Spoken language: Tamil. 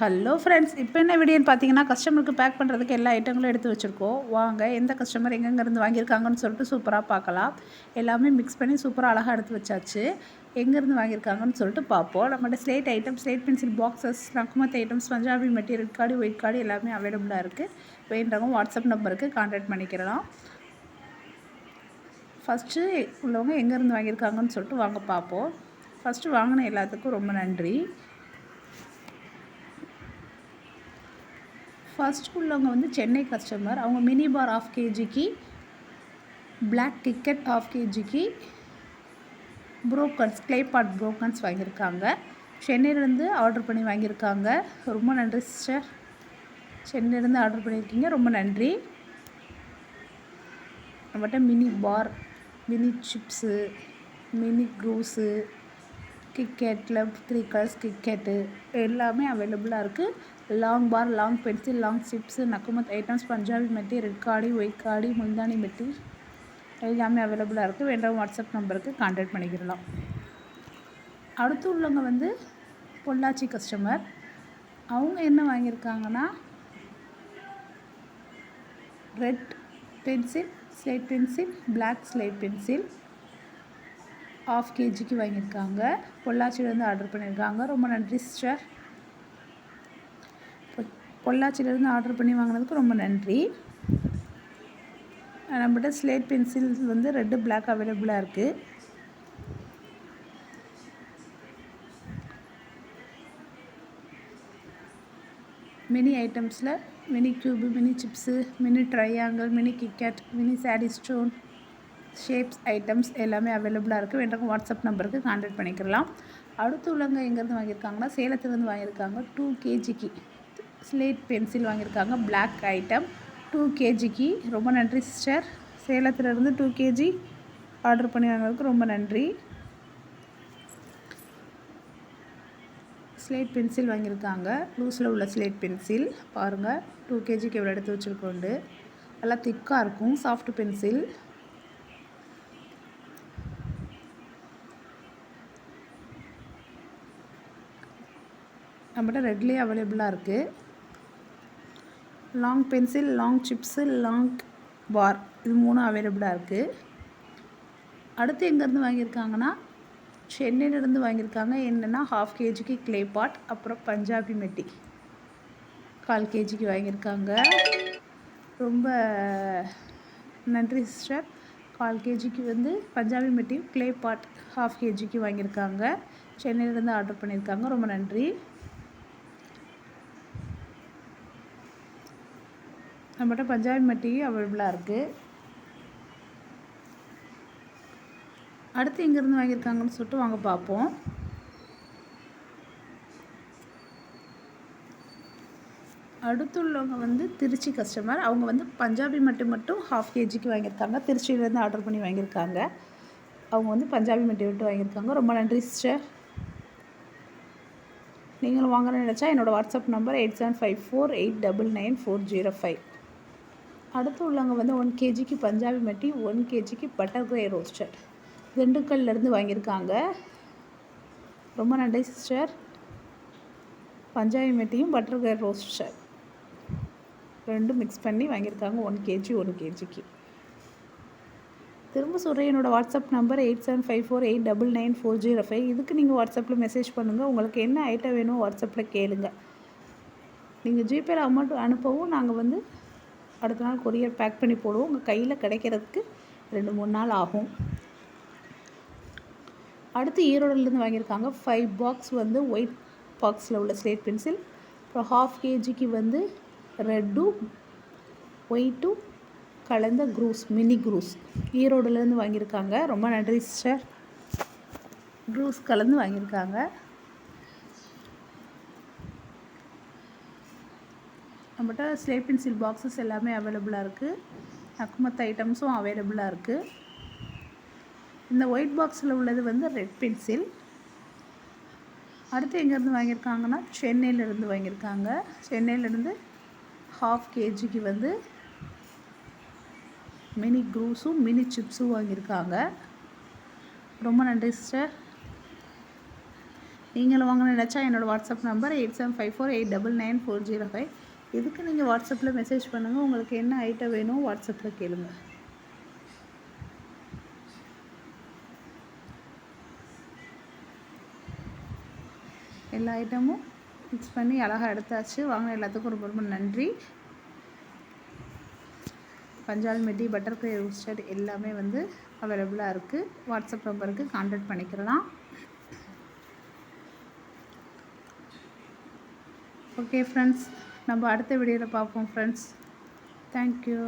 ஹலோ ஃப்ரெண்ட்ஸ், இப்போ என்ன வீடியோன்னு பார்த்தீங்கன்னா, கஸ்டமருக்கு பேக் பண்ணுறதுக்கு எல்லா ஐட்டங்களும் எடுத்து வச்சுருக்கோம். வாங்க எந்த கஸ்டமர் எங்கேருந்து வாங்கியிருக்காங்கன்னு சொல்லிட்டு சூப்பராக பார்க்கலாம். எல்லாமே மிக்ஸ் பண்ணி சூப்பராக அழகாக எடுத்து வச்சாச்சு. எங்கேருந்து வாங்கியிருக்காங்கன்னு சொல்லிட்டு பார்ப்போம். நம்மகிட்ட slate item, slate pencil boxes, நக்குமத் items, Punjabi material, red card, white card எல்லாமே அவைலபிளாக இருக்குது. வேண்டவங்க வாட்ஸ்அப் நம்பருக்கு கான்டாக்ட் பண்ணிக்கிறலாம். ஃபஸ்ட்டு உள்ளவங்க எங்கேருந்து வாங்கியிருக்காங்கன்னு சொல்லிட்டு வாங்க பார்ப்போம். ஃபஸ்ட்டு வாங்கின எல்லாத்துக்கும் ரொம்ப நன்றி. ஃபஸ்ட் உள்ளவங்க வந்து சென்னை கஸ்டமர். அவங்க மினி பார் ½ kgக்கு, பிளாக் கிக்கெட் ½ kgக்கு ப்ரோக்கன்ஸ், க்ளே பாட் ப்ரோக்கன்ஸ் வாங்கியிருக்காங்க. சென்னையிலேருந்து ஆர்டர் பண்ணி வாங்கியிருக்காங்க. ரொம்ப நன்றி சிஸ்டர், சென்னையிலேருந்து ஆர்டர் பண்ணியிருக்கீங்க, ரொம்ப நன்றி. நம்மகிட்ட mini bar, mini chips, mini க்ரூஸு, கிக்கெட்டில் 3 கலர்ஸ் கிக்கெட்டு எல்லாமே அவைலபிளாக இருக்குது. Long bar, long pencil, long chips, நக்குமத் ஐட்டம்ஸ், பஞ்சாபி மெட்டி, ரெட் காடி, ஒயிட் காடி, முல்தானி மெட்டி எல்லாமே அவைலபிளாக இருக்குது. வேண்டாம் வாட்ஸ்அப் நம்பருக்கு கான்டாக்ட் பண்ணிக்கிடலாம். அடுத்து உள்ளவங்க வந்து பொள்ளாச்சி கஸ்டமர். அவங்க என்ன வாங்கியிருக்காங்கன்னா, red pencil, slate pencil, black slate pencil ½ kgக்கு வாங்கியிருக்காங்க. பொள்ளாச்சியிலேருந்து ஆர்டர் பண்ணியிருக்காங்க. ரொம்ப நன்றி சிஸ்டர், பொள்ளாச்சியிலேருந்து ஆர்டர் பண்ணி வாங்கினதுக்கு ரொம்ப நன்றி. நம்மகிட்ட ஸ்லேட் பென்சில் வந்து ரெட்டு பிளாக் அவைலபிளாக இருக்குது. மினி ஐட்டம்ஸில் mini cube, mini chips, mini triangle, mini கிக்கெட், மினி சாடி ஸ்டோன், ஷேப்ஸ் ஐட்டம்ஸ் எல்லாமே அவைலபிளாக இருக்குது. வேண்டவங்க வாட்ஸ்அப் நம்பருக்கு கான்டாக்ட் பண்ணிக்கலாம். அடுத்து உள்ளவங்க எங்கேருந்து வாங்கியிருக்காங்கன்னா, சேலத்துலேருந்து வாங்கியிருக்காங்க. 2 kgக்கு ஸ்லேட் பென்சில் வாங்கியிருக்காங்க. பிளாக் ஐட்டம் 2 kgக்கு. ரொம்ப நன்றி சிஸ்டர், சேலத்துலேருந்து 2 kg ஆர்டர் பண்ணி வாங்கினதுக்கு ரொம்ப நன்றி. ஸ்லேட் பென்சில் வாங்கியிருக்காங்க. லூஸில் உள்ள ஸ்லேட் பென்சில் பாருங்கள், 2 kgக்கு எவ்வளோ எடுத்து வச்சுருக்கோண்டு. நல்லா திக்காக இருக்கும், சாஃப்ட் பென்சில். நம்மகிட்ட ரெட்லேயே அவைலபிளாக இருக்குது. Long pencil, long chips, long bar இது 3 அவைலபிளாக இருக்குது. அடுத்து எங்கேருந்து வாங்கியிருக்காங்கன்னா, சென்னையிலேருந்து வாங்கியிருக்காங்க. என்னென்னா ½ kgக்கு க்ளே பாட், அப்புறம் பஞ்சாபி மெட்டி 1/4 kgக்கு வாங்கியிருக்காங்க. ரொம்ப நன்றி சிஸ்டர், 1/4 kgக்கு வந்து பஞ்சாபி மெட்டி, க்ளே பாட் ½ kgக்கு வாங்கியிருக்காங்க. சென்னையிலேருந்து ஆர்டர் பண்ணியிருக்காங்க. ரொம்ப நன்றி. நம்மகிட்ட பஞ்சாபி மெட்டி அவைலபிளாக இருக்குது. அடுத்து எங்கேருந்து வாங்கியிருக்காங்கன்னு சொல்லிட்டு வாங்க பார்ப்போம். அடுத்துள்ளவங்க வந்து திருச்சி கஸ்டமர். அவங்க வந்து பஞ்சாபி மட்டும் ½ kgக்கு வாங்கியிருக்காங்க. திருச்சியிலேருந்து ஆர்டர் பண்ணி வாங்கியிருக்காங்க. அவங்க வந்து பஞ்சாபி மெட்டி விட்டு வாங்கியிருக்காங்க. ரொம்ப நன்றி சிஸ்டர். நீங்களும் வாங்கணும்னு நினச்சா என்னோடய வாட்ஸ்அப் நம்பர் 8754899405. அடுத்து உள்ளவங்க வந்து 1 kgக்கு பஞ்சாபி மெட்டி, 1 kgக்கு பட்டர் க்ரே ரோஸ்டட் திண்டுக்கல்லேருந்து வாங்கியிருக்காங்க. ரொம்ப நன்றி சிஸ்டர், பஞ்சாபி மெட்டியும் பட்டர் க்ரே ரோஸ்டட் ரெண்டும் மிக்ஸ் பண்ணி வாங்கியிருக்காங்க. 1 kg 1 kgக்கு. திரும்ப சொல்கிறேன், என்னோடய வாட்ஸ்அப் நம்பர் 8754899405. இதுக்கு நீங்கள் வாட்ஸ்அப்பில் மெசேஜ் பண்ணுங்கள். உங்களுக்கு என்ன ஐட்டம் வேணும் வாட்ஸ்அப்பில் கேளுங்க. நீங்கள் ஜிபேயில் அமௌண்ட் அனுப்பவும் நாங்கள் வந்து அடுத்த நாள் கொரியர் பேக் பண்ணி போடுவோம். உங்கள் கையில் கிடைக்கிறதுக்கு 2-3 நாள் ஆகும். அடுத்து ஈரோடுலேருந்து வாங்கியிருக்காங்க. 5 பாக்ஸ் வந்து ஒயிட் பாக்ஸில் உள்ள ஸ்லேட் பென்சில், அப்புறம் ½ kgக்கு வந்து ரெட்டும் ஒயிட்டும் கலந்த க்ரூஸ், மினி க்ரூஸ் ஈரோடுலேருந்து வாங்கியிருக்காங்க. ரொம்ப நன்றி சிஸ்டர், க்ரூஸ் கலந்து வாங்கியிருக்காங்க. நம்மகிட்ட ஸ்லேட் பென்சில் பாக்ஸஸ் எல்லாமே அவைலபிளாக இருக்குது. நக்குமத் ஐட்டம்ஸும் அவைலபிளாக இருக்குது. இந்த ஒயிட் பாக்ஸில் உள்ளது வந்து ரெட் பென்சில். அடுத்து எங்கேருந்து வாங்கியிருக்காங்கன்னா, சென்னையிலேருந்து வாங்கியிருக்காங்க. சென்னையிலேருந்து ½ kgக்கு வந்து மினி க்ரூஸும் மினி சிப்ஸும் வாங்கியிருக்காங்க. ரொம்ப நன்றி சிஸ்டர். நீங்களும் வாங்கணும்னு நினச்சா என்னோடய வாட்ஸ்அப் நம்பர் 8754899405. இதுக்கு நீங்கள் வாட்ஸ்அப்பில் மெசேஜ் பண்ணுங்கள். உங்களுக்கு என்ன ஐட்டம் வேணும் வாட்ஸ்அப்பில் கேளுங்க. எல்லா ஐட்டமும் மிக்ஸ் பண்ணி அழகாக எடுத்தாச்சு. வாங்கின எல்லாத்துக்கும் ரொம்ப ரொம்ப நன்றி. பஞ்சால் மெட்டி, பட்டர்ஃப்ளை ரோஸ்டட் எல்லாமே வந்து அவைலபிளாக இருக்குது. வாட்ஸ்அப் நம்பருக்கு கான்டாக்ட் பண்ணிக்கலாம். ஓகே ஃப்ரெண்ட்ஸ், நம்ம அடுத்த வீடியோவில் பார்ப்போம் ஃப்ரெண்ட்ஸ். தேங்க்யூ.